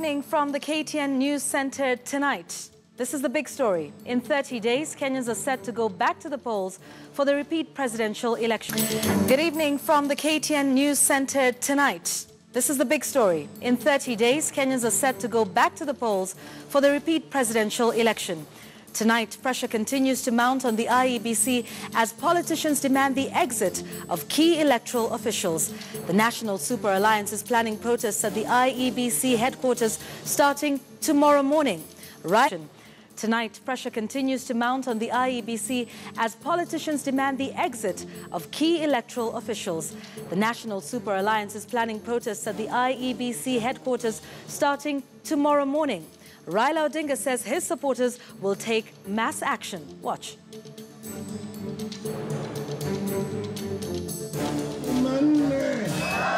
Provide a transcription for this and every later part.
evening from the KTN News Center tonight. This is the big story. In 30 days, Kenyans are set to go back to the polls for the repeat presidential election. Good evening from the KTN News Center tonight. This is the big story. In 30 days, Kenyans are set to go back to the polls for the repeat presidential election. Tonight, pressure continues to mount on the IEBC as politicians demand the exit of key electoral officials. The National Super Alliance is planning protests at the IEBC headquarters starting tomorrow morning. Tonight, pressure continues to mount on the IEBC as politicians demand the exit of key electoral officials. The National Super Alliance is planning protests at the IEBC headquarters starting tomorrow morning. Raila Odinga says his supporters will take mass action. Watch.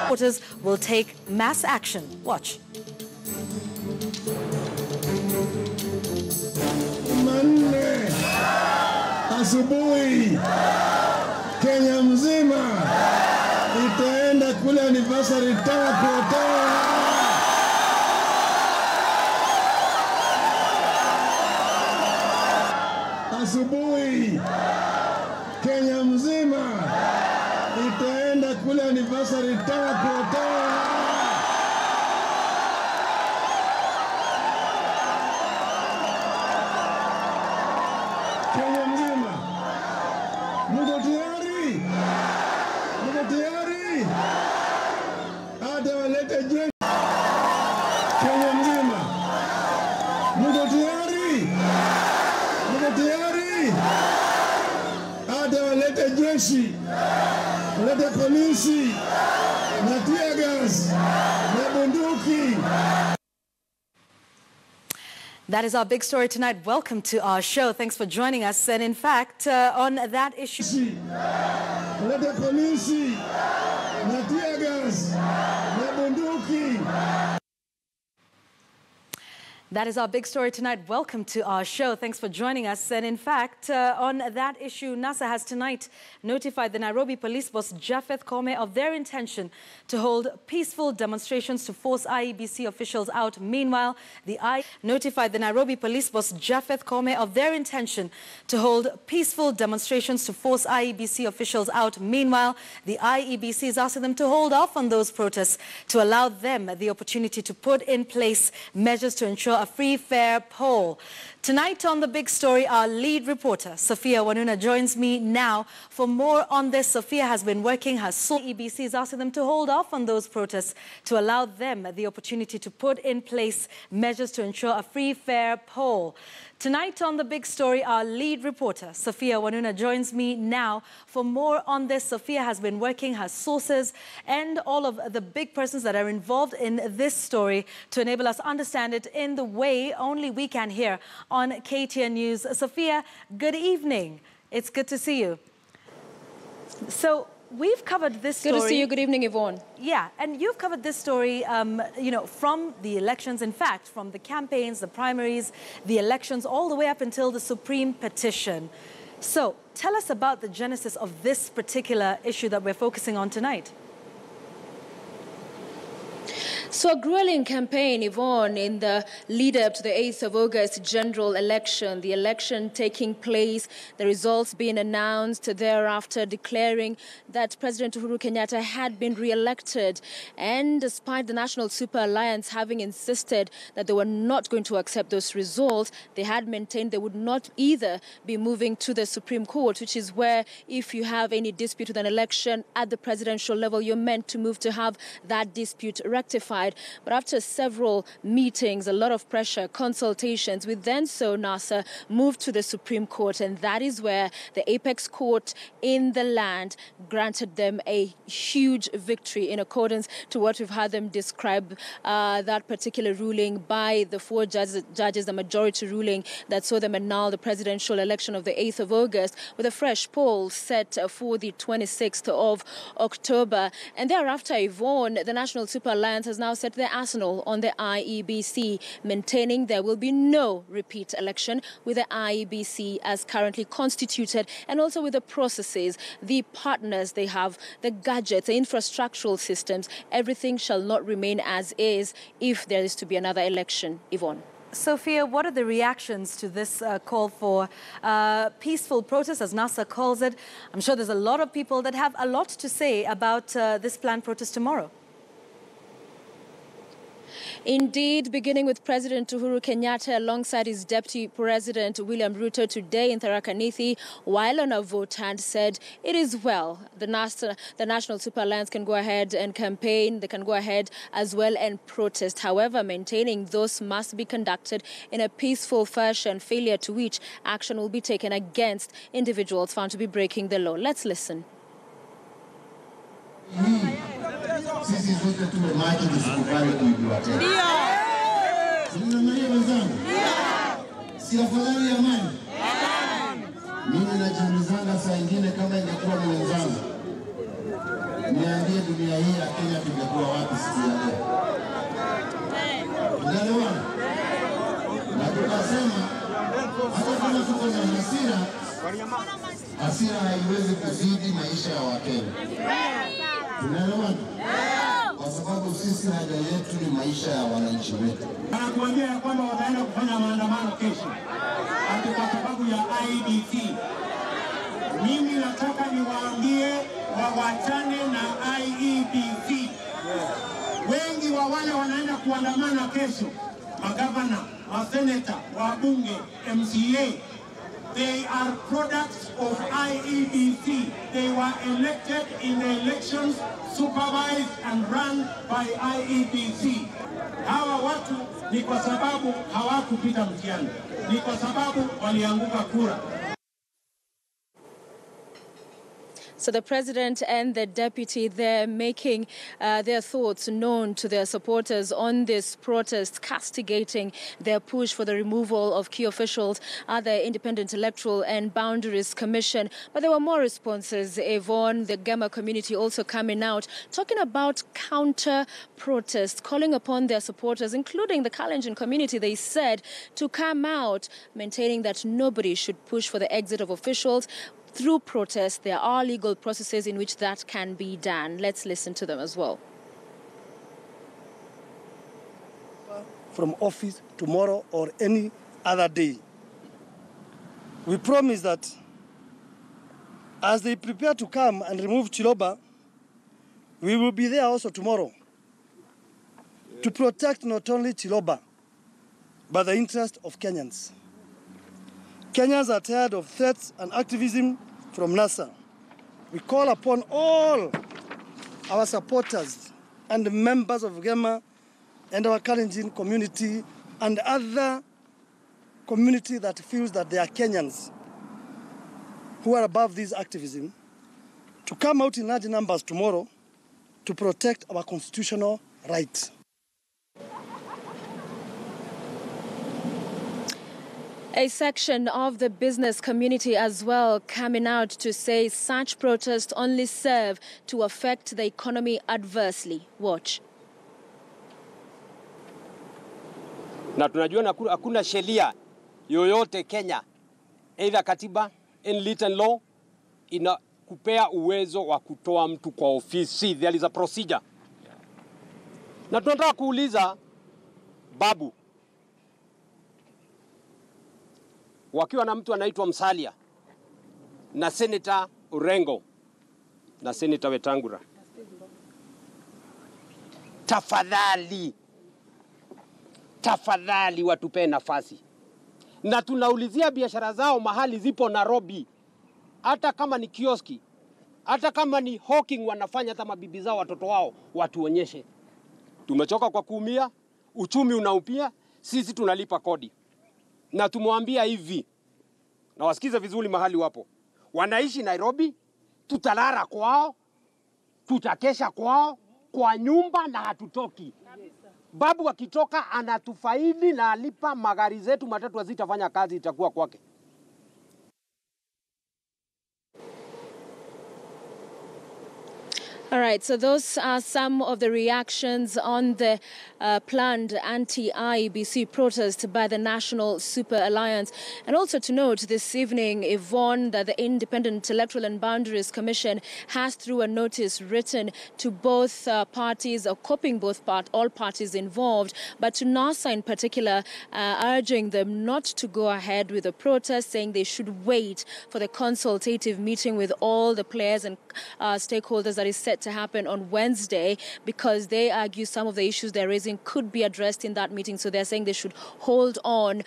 Supporters will take mass action. Watch. Asubuhi Kenya mzima itaenda kule anniversary tower kuotea. Asubuhi Kenya mzima itaenda kule anniversary tower kuotea. Kenya mzima, mko tayari? Mko tayari? Hata walete jeshi. Kenya mzima, mko tayari? Mko tayari? Hata walete jeshi, walete polisi, na tear gas, na bunduki. That is our big story tonight. Welcome to our show. Thanks for joining us. And in fact, on that issue... That is our big story tonight. Welcome to our show. Thanks for joining us. And in fact, on that issue, NASA has tonight notified the Nairobi police boss Japheth Koome of their intention to hold peaceful demonstrations to force IEBC officials out. Meanwhile, notified the Nairobi police boss Japheth Koome of their intention to hold peaceful demonstrations to force IEBC officials out. Meanwhile, the IEBC is asking them to hold off on those protests to allow them the opportunity to put in place measures to ensure a free, fair poll. Tonight on the big story, our lead reporter, Sophia Wanuna, joins me now for more on this. Sophia has been working her soul. IEBC is asking them to hold off on those protests to allow them the opportunity to put in place measures to ensure a free, fair poll. Tonight on the big story, our lead reporter, Sophia Wanuna, joins me now for more on this. Sophia has been working her sources and all of the big persons that are involved in this story to enable us understand it in the way only we can hear on KTN News. Sophia, good evening. It's good to see you. So we've covered this story. Good to see you. Good evening, Yvonne. Yeah, and you've covered this story, you know, from the elections, in fact, from the campaigns, the primaries, the elections, all the way up until the Supreme petition. So tell us about the genesis of this particular issue that we're focusing on tonight. So a grueling campaign, Yvonne, in the lead-up to the 8th of August general election, the election taking place, the results being announced thereafter, declaring that President Uhuru Kenyatta had been re-elected. And despite the National Super Alliance having insisted that they were not going to accept those results, they had maintained they would not either be moving to the Supreme Court, which is where if you have any dispute with an election at the presidential level, you're meant to move to have that dispute rectified. But after several meetings, a lot of pressure, consultations, we then saw NASA move to the Supreme Court, and that is where the apex court in the land granted them a huge victory in accordance to what we've had them describe that particular ruling by the 4 judges, the majority ruling that saw them annul the presidential election of the 8th of August with a fresh poll set for the 26th of October. And thereafter, Yvonne, the National Super Alliance has now now set their arsenal on the IEBC, maintaining there will be no repeat election with the IEBC as currently constituted, and also with the processes, the partners they have, the gadgets, the infrastructural systems. Everything shall not remain as is if there is to be another election. Yvonne. Sophia, what are the reactions to this call for peaceful protest, as NASA calls it? I'm sure there's a lot of people that have a lot to say about this planned protest tomorrow. Indeed, beginning with President Uhuru Kenyatta alongside his Deputy President William Ruto today in Tharaka Nithi, while on a vote hand, said it is well. The National Super Alliance can go ahead and campaign. They can go ahead as well and protest. However, maintaining those must be conducted in a peaceful fashion, failure to which action will be taken against individuals found to be breaking the law. Let's listen. Sisi zote tumemaji tusikubali kuibiwa tena. Ndio. Mnamania wenzangu? Ndio. Si afadhali amani? Mimi najiulizanga saa nyingine kama ingekuwa ni wenzangu. Niambie dunia hii ya Kenya tungekuwa wapi siku ya leo? Tunaelewana? Na tukasema hata kama tuko na hasira haiwezi kuzidi maisha ya Wakenya. Tunaelewana? Kwa sababu sisi haja yetu ni maisha ya wananchi wetu. Anakuambia ya kwamba wataenda kufanya maandamano kesho hata kwa sababu ya IEBC. Mimi nataka niwaambie wawachane na IEBC. Wengi wa wale wanaenda kuandamana kesho, magavana, maseneta, wabunge, MCA, they are products of IEBC. They were elected in the elections supervised and run by IEBC. Hawa watu ni kwa sababu hawakupita mtihani. Ni kwa sababu walianguka kura. So the president and the deputy, they're making their thoughts known to their supporters on this protest, castigating their push for the removal of key officials at the Independent Electoral and Boundaries Commission. But there were more responses. Yvonne, the Gema community also coming out, talking about counter-protests, calling upon their supporters, including the Kalenjin community, they said, to come out, maintaining that nobody should push for the exit of officials. Through protest, there are legal processes in which that can be done. Let's listen to them as well. From office tomorrow or any other day. We promise that as they prepare to come and remove Chiloba, we will be there also tomorrow to protect not only Chiloba, but the interest of Kenyans. Kenyans are tired of threats and activism from NASA. We call upon all our supporters and members of Gema and our Kalenjin community and other community that feels that they are Kenyans who are above this activism to come out in large numbers tomorrow to protect our constitutional rights. A section of the business community as well coming out to say such protests only serve to affect the economy adversely. Watch. Na tunajua hakuna sheria yoyote Kenya, either katiba, unwritten law, inakupea uwezo wa kutoa mtu kwa ofisi. There is a procedure. Na tunataka kuuliza Babu, wakiwa na mtu anaitwa Msalia na Senator Urengo na Senator Wetangula, tafadhali watupe nafasi. Na tunaulizia biashara zao mahali zipo Nairobi, hata kama ni kioski, hata kama ni hawking wanafanya, hata mabibi zao watoto wao watuonyeshe. Tumechoka kwa kuumia, uchumi unaupia, sisi tunalipa kodi. Na tumwambia hivi, na wasikize vizuri mahali wapo. Wanaishi Nairobi, tutalala kwao, tutakesha kwao, kwa nyumba na hatutoki. Babu akitoka anatufaidi na alipa magari zetu matatu hazitafanya kazi, itakuwa kwake. All right, so those are some of the reactions on the planned anti-IEBC protest by the National Super Alliance. And also to note this evening, Yvonne, that the Independent Electoral and Boundaries Commission has, through a notice written to both parties, or copying all parties involved, but to NASA in particular, urging them not to go ahead with the protest, saying they should wait for the consultative meeting with all the players and stakeholders that is set to happen on Wednesday, because they argue some of the issues they're raising could be addressed in that meeting. So they're saying they should hold on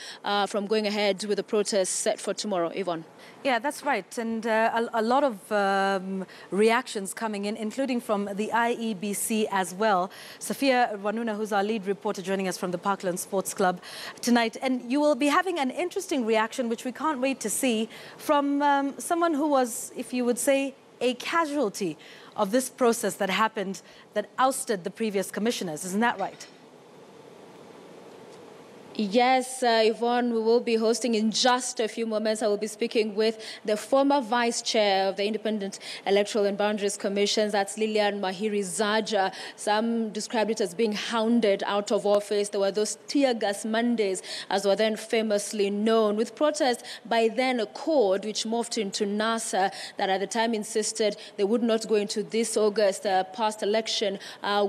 from going ahead with the protest set for tomorrow. Yvonne. Yeah, that's right. And a lot of reactions coming in, including from the IEBC as well. Sophia Wanuna, who's our lead reporter, joining us from the Parkland Sports Club tonight. And you will be having an interesting reaction, which we can't wait to see, from someone who was, if you would say, a casualty of this process that happened, that ousted the previous commissioners. Isn't that right? Yes, Yvonne, we will be hosting in just a few moments. I will be speaking with the former vice chair of the Independent Electoral and Boundaries Commission, that's Lilian Mahiri Zaja. Some described it as being hounded out of office. There were those tear gas Mondays, as were then famously known, with protests by then Accord, which morphed into NASA, that at the time insisted they would not go into this August past election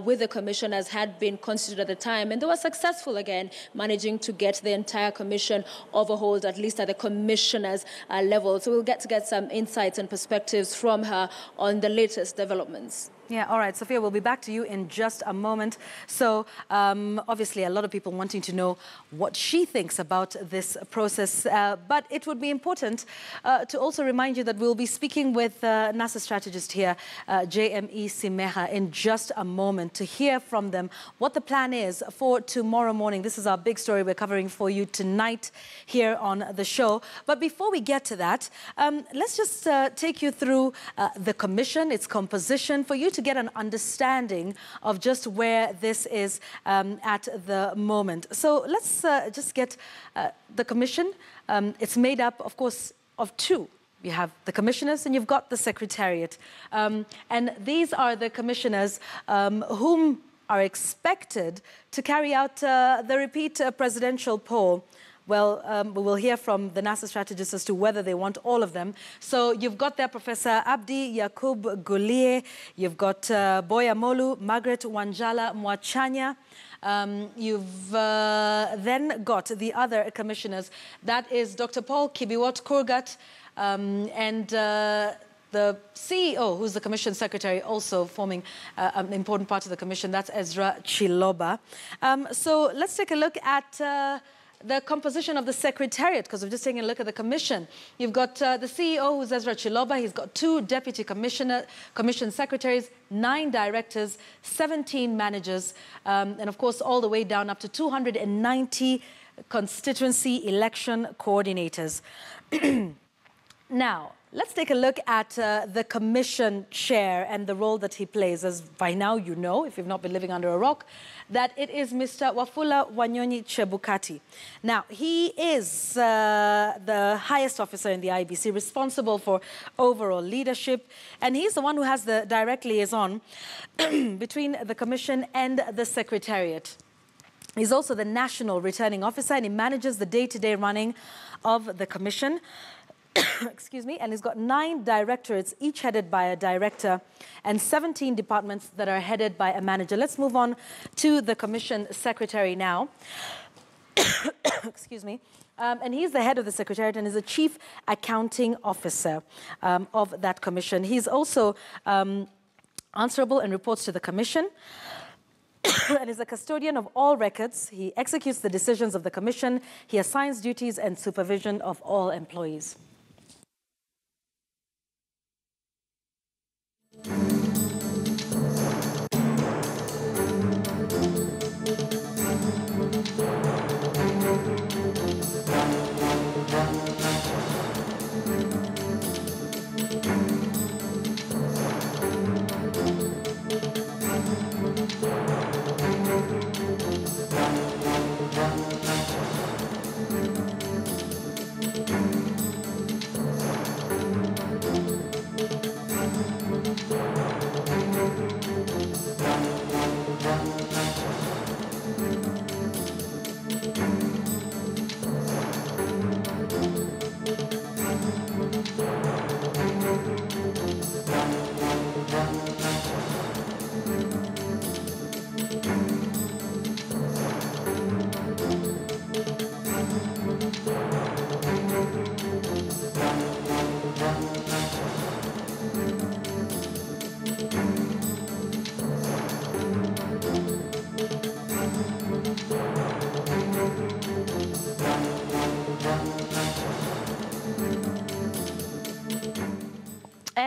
with the commission as had been constituted at the time. And they were successful again, managing to get the entire commission overhauled, at least at the commissioner's level. So we'll get some insights and perspectives from her on the latest developments. Yeah, all right, Sophia, we'll be back to you in just a moment. So obviously a lot of people wanting to know what she thinks about this process, but it would be important to also remind you that we'll be speaking with NASA strategist here, JME Simeha, in just a moment to hear from them what the plan is for tomorrow morning. This is our big story we're covering for you tonight here on the show. But before we get to that, let's just take you through the commission, its composition, for you to get an understanding of just where this is at the moment. So let's just get the commission. It's made up, of course, of two. You have the commissioners and you've got the secretariat. And these are the commissioners whom are expected to carry out the repeat presidential poll. Well, we will hear from the NASA strategist as to whether they want all of them. So you've got there Professor Abdi Yakub Gulie, you've got Boya Molu, Margaret Wanjala Mwachanya. You've then got the other commissioners. That is Dr. Paul Kibiwot Kurgat and the CEO, who's the commission secretary, also forming an important part of the commission. That's Ezra Chiloba. So let's take a look at the composition of the secretariat, because we're just taking a look at the commission. You've got the CEO, who's Ezra Chiloba. He's got 2 deputy commission secretaries, 9 directors, 17 managers, and of course all the way down up to 290 constituency election coordinators. Now, let's take a look at the commission chair and the role that he plays. As by now you know, if you've not been living under a rock, that it is Mr. Wafula Wanyonyi Chebukati. Now, he is the highest officer in the IEBC, responsible for overall leadership, and he's the one who has the direct liaison between the commission and the secretariat. He's also the national returning officer, and he manages the day-to-day running of the commission. Excuse me, and he's got 9 directorates, each headed by a director, and 17 departments that are headed by a manager. Let's move on to the commission secretary now. Excuse me. And he's the head of the secretariat and is the chief accounting officer of that commission. He's also answerable and reports to the commission. And is a custodian of all records. He executes the decisions of the commission. He assigns duties and supervision of all employees.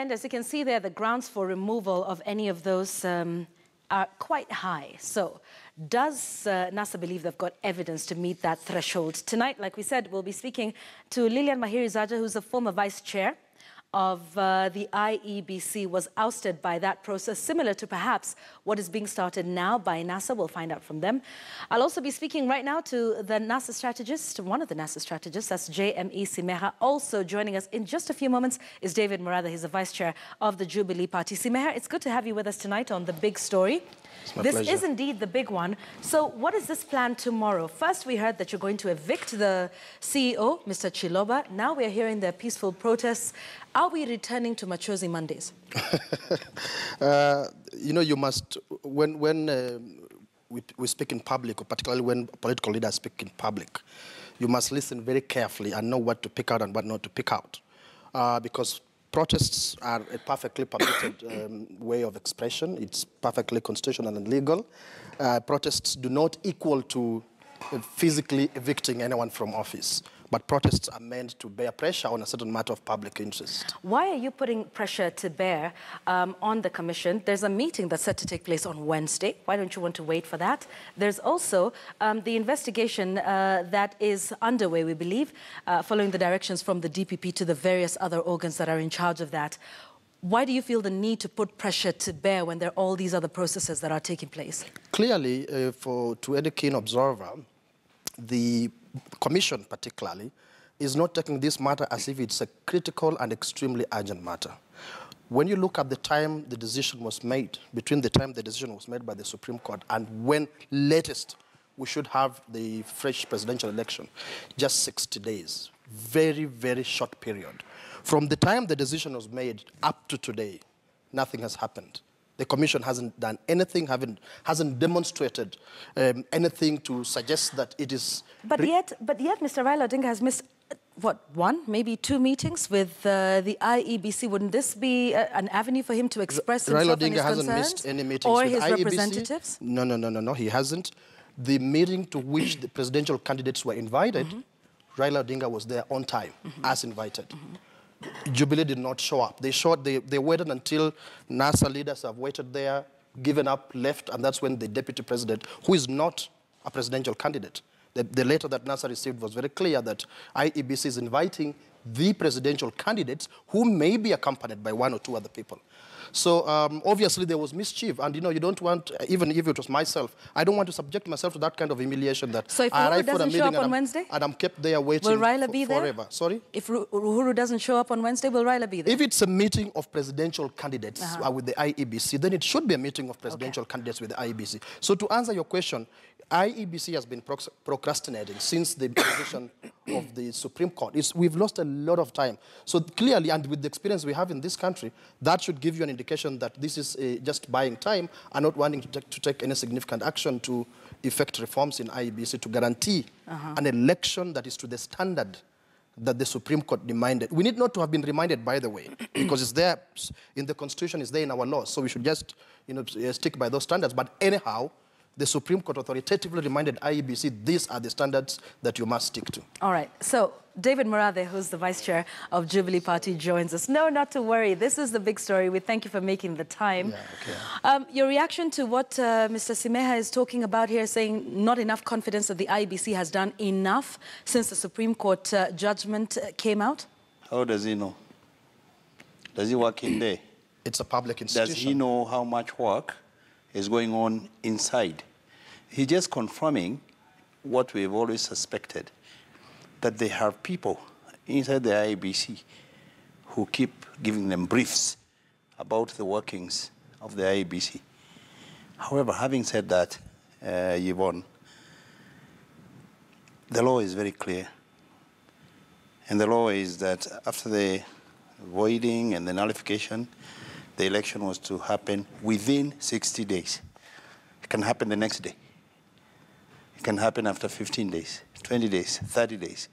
And as you can see there, the grounds for removal of any of those are quite high. So does NASA believe they've got evidence to meet that threshold? Tonight, like we said, we'll be speaking to Lilian Mahiri-Zaja, who's a former vice chair of the IEBC, was ousted by that process, similar to perhaps what is being started now by NASA. We'll find out from them. I'll also be speaking right now to the NASA strategist, one of the NASA strategists, that's JME Simeha. Also joining us in just a few moments is David Murathe. He's the vice chair of the Jubilee Party. Simeha, it's good to have you with us tonight on The Big Story. This pleasure. Is indeed the big one. So what is this plan tomorrow? First, we heard that you're going to evict the CEO, Mr. Chiloba. Now we're hearing their peaceful protests. Are we returning to Machozi Mondays? You know, you must, when we speak in public, or particularly when political leaders speak in public, you must listen very carefully and know what to pick out and what not to pick out. Because protests are a perfectly permitted way of expression. It's perfectly constitutional and legal. Protests do not equal to physically evicting anyone from office. But protests are meant to bear pressure on a certain matter of public interest. Why are you putting pressure to bear on the commission? There's a meeting that's set to take place on Wednesday. Why don't you want to wait for that? There's also the investigation that is underway, we believe, following the directions from the DPP to the various other organs that are in charge of that. Why do you feel the need to put pressure to bear when there are all these other processes that are taking place? Clearly, to any keen observer, the Commission particularly is not taking this matter as if it's a critical and extremely urgent matter. When you look at the time the decision was made, between the time the decision was made by the Supreme Court and when latest we should have the fresh presidential election, just 60 days, very, very short period. From the time the decision was made up to today, nothing has happened. The Commission hasn't done anything, hasn't demonstrated anything to suggest that it is... But yet, Mr. Raila Odinga has missed, what, one, maybe two meetings with the IEBC. Wouldn't this be an avenue for him to express himself and his concerns? Raila Odinga hasn't missed any meetings or with his IEBC. Representatives? No, he hasn't. The meeting to which the presidential candidates were invited, Raila Odinga was there on time, as invited. Jubilee did not show up. They waited until NASA leaders have waited there, given up, left, and that's when the deputy president, who is not a presidential candidate, the letter that NASA received was very clear that IEBC is inviting the presidential candidates who may be accompanied by one or two other people. So obviously there was mischief, and you know, you don't want, even if it was myself, I don't want to subject myself to that kind of humiliation that so if I arrive for a doesn't meeting show up on Wednesday, and I'm kept there waiting will Raila be there? Forever. Sorry? If Uhuru doesn't show up on Wednesday, will Raila be there? If it's a meeting of presidential candidates with the IEBC, then it should be a meeting of presidential candidates with the IEBC. So to answer your question, IEBC has been procrastinating since the decision of the Supreme Court. We've lost a lot of time. So clearly, and with the experience we have in this country, that should give you an indication that this is just buying time and not wanting to take any significant action to effect reforms in IEBC to guarantee an election that is to the standard that the Supreme Court demanded. We need not to have been reminded, by the way, because it's there in the Constitution, it's there in our laws. So we should just, you know, stick by those standards. But anyhow, the Supreme Court authoritatively reminded IEBC, these are the standards that you must stick to. All right. So David Murathe, who's the vice chair of Jubilee Party, joins us. No, not to worry. This is the big story. We thank you for making the time. Yeah, okay. Your reaction to what Mr. Simeha is talking about here, saying not enough confidence that the IEBC has done enough since the Supreme Court judgment came out? How does he know? Does he work in there? It's a public institution. Does he know how much work is going on inside? He's just confirming what we've always suspected, that they have people inside the IEBC who keep giving them briefs about the workings of the IEBC. However, having said that, Yvonne, the law is very clear. And the law is that after the voiding and the nullification, the election was to happen within 60 days. It can happen the next day. It can happen after 15 days, 20 days, 30 days,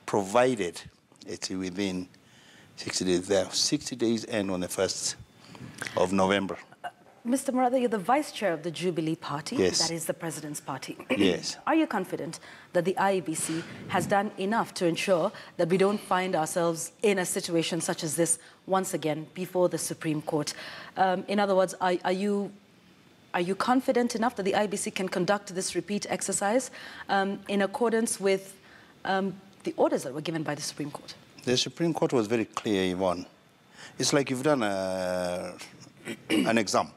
provided it's within 60 days. There, 60 days end on the 1st of November. Mr. Murathe, you're the vice chair of the Jubilee Party. Yes. That is the president's party. Yes. Are you confident that the IEBC has done enough to ensure that we don't find ourselves in a situation such as this once again before the Supreme Court? In other words, are you confident enough that the IEBC can conduct this repeat exercise in accordance with the orders that were given by the Supreme Court? The Supreme Court was very clear, Yvonne. It's like you've done an exam,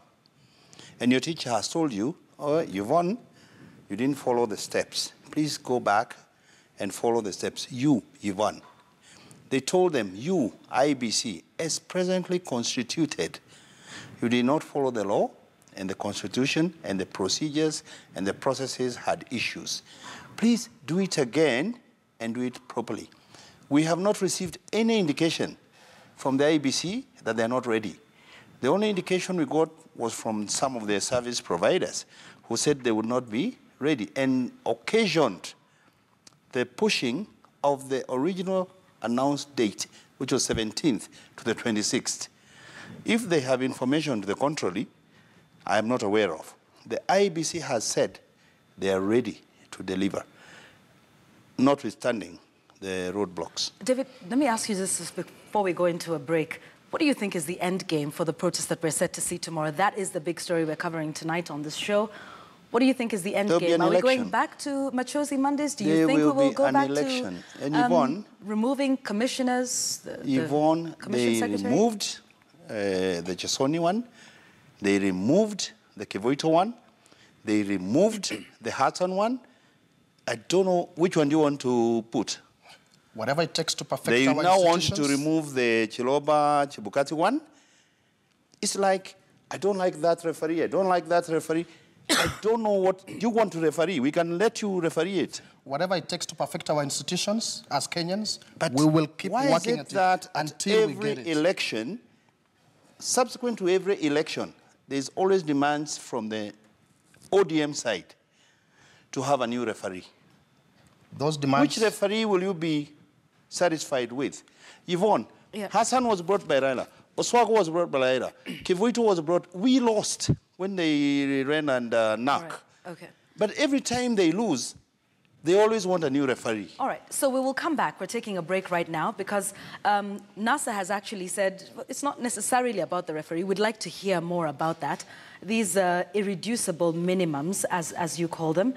and your teacher has told you, oh, Yvonne, you didn't follow the steps. Please go back and follow the steps. You, Yvonne. They told them, you, IEBC, as presently constituted, you did not follow the law, and the Constitution, and the procedures, and the processes had issues. Please do it again, and do it properly. We have not received any indication from the IEBC that they're not ready. The only indication we got was from some of their service providers who said they would not be ready, and occasioned the pushing of the original announced date, which was 17th to the 26th. If they have information to the contrary, I am not aware of. The IEBC has said they are ready to deliver, notwithstanding the roadblocks. David, let me ask you this before we go into a break. What do you think is the end game for the protest that we're set to see tomorrow? That is the big story we're covering tonight on this show. What do you think is the end game? Are we going back to Machozi Mondays? Do you think we will go back to removing commissioners? Yvonne, they removed the Chesoni one. They removed the Kivuito one. They removed the Hudson one. I don't know which one do you want to put. Whatever it takes to perfect they our now want institutions. to remove the Chiloba, Chibukati one. It's like, I don't like that referee, I don't like that referee. I don't know what you want to referee. We can let you referee it. Whatever it takes to perfect our institutions as Kenyans, but we will keep working at it until we get it. Every election, subsequent to every election, there's always demands from the ODM side to have a new referee. Those demands... Which referee will you be satisfied with? Yvonne, Hassan was brought by Raila. Oswago was brought by Raila. Kivuito was brought. We lost when they ran and knock. Right. Okay. But every time they lose, they always want a new referee. All right, so we will come back. We're taking a break right now because NASA has actually said it's not necessarily about the referee. We'd like to hear more about that. These irreducible minimums, as you call them.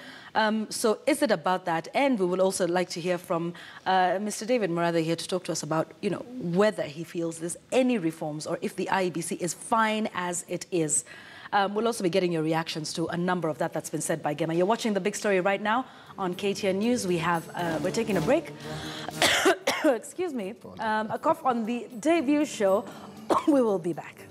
So is it about that? And we would also like to hear from Mr. David Murathe here to talk to us about, you know, whether he feels there's any reforms or if the IEBC is fine as it is. We'll also be getting your reactions to a number of that's been said by Gemma. You're watching The Big Story right now on KTN News. We're taking a break. Excuse me. A cough on the debut show. We will be back.